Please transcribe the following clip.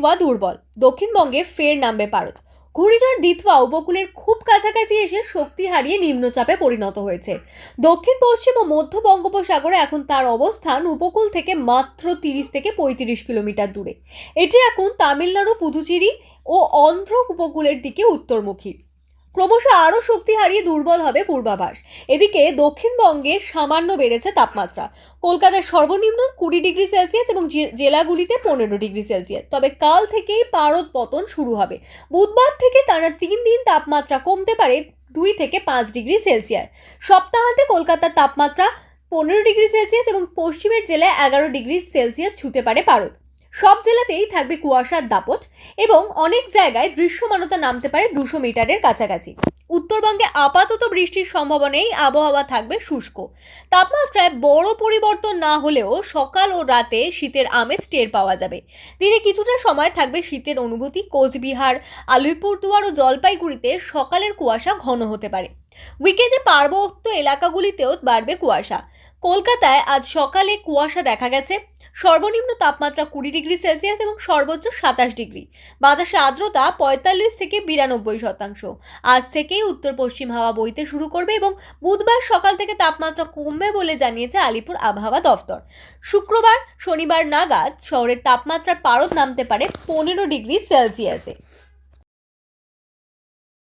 Ditwah দুর্বল, দক্ষিণবঙ্গে ফের নামবে পারদ। ঘূর্ণিঝড় দিতওয়া উপকূলের খুব কাছাকাছি এসে শক্তি হারিয়ে নিম্নচাপে পরিণত হয়েছে। দক্ষিণ পশ্চিম ও মধ্য বঙ্গোপসাগরে এখন তার অবস্থান উপকূল থেকে মাত্র 30 থেকে 35 কিলোমিটার দূরে। এটি এখন তামিলনাড়ু, পুদুচেরি ও অন্ধ্র উপকূলের দিকে উত্তরমুখী। ক্রমশ আরও শক্তি হারিয়ে দুর্বল হবে পূর্বাভাস। এদিকে দক্ষিণবঙ্গে সামান্য বেড়েছে তাপমাত্রা। কলকাতার সর্বনিম্ন 20 ডিগ্রি সেলসিয়াস এবং জেলাগুলিতে 15 ডিগ্রি সেলসিয়াস। তবে কাল থেকেই পারদ পতন শুরু হবে। বুধবার থেকে টানা 3 দিন তাপমাত্রা কমতে পারে 2 থেকে 5 ডিগ্রি সেলসিয়াস। সপ্তাহান্তে কলকাতার তাপমাত্রা 15 ডিগ্রি সেলসিয়াস এবং পশ্চিমের জেলায় 11 ডিগ্রি সেলসিয়াস ছুঁতে পারে পারদ। সব জেলাতেই থাকবে কুয়াশার দাপট এবং অনেক জায়গায় দৃশ্যমানতা নামতে পারে 200 মিটারের কাছাকাছি। উত্তরবঙ্গে আপাতত বৃষ্টির সম্ভাবনা নেই, আবহাওয়া থাকবে শুষ্ক। তাপমাত্রায় বড় পরিবর্তন না হলেও সকাল ও রাতে শীতের আমেজ টের পাওয়া যাবে। দিনে কিছুটা সময় থাকবে শীতের অনুভূতি। কোচবিহার, আলিপুরদুয়ার ও জলপাইগুড়িতে সকালের কুয়াশা ঘন হতে পারে। উইকেন্ডে পার্বত্য এলাকাগুলিতেও বাড়বে কুয়াশা। কলকাতায় আজ সকালে কুয়াশা দেখা গেছে। সর্বনিম্ন তাপমাত্রা 20 ডিগ্রি সেলসিয়াস এবং সর্বোচ্চ 27 ডিগ্রি। বাতাসে আর্দ্রতা 45 থেকে 92%। আজ থেকেই উত্তর পশ্চিম হাওয়া বইতে শুরু করবে এবং বুধবার সকাল থেকে তাপমাত্রা কমবে বলে জানিয়েছে আলিপুর আবহাওয়া দফতর। শুক্রবার, শনিবার নাগাদ শহরের তাপমাত্রার পারদ নামতে পারে 15 ডিগ্রি সেলসিয়াসে।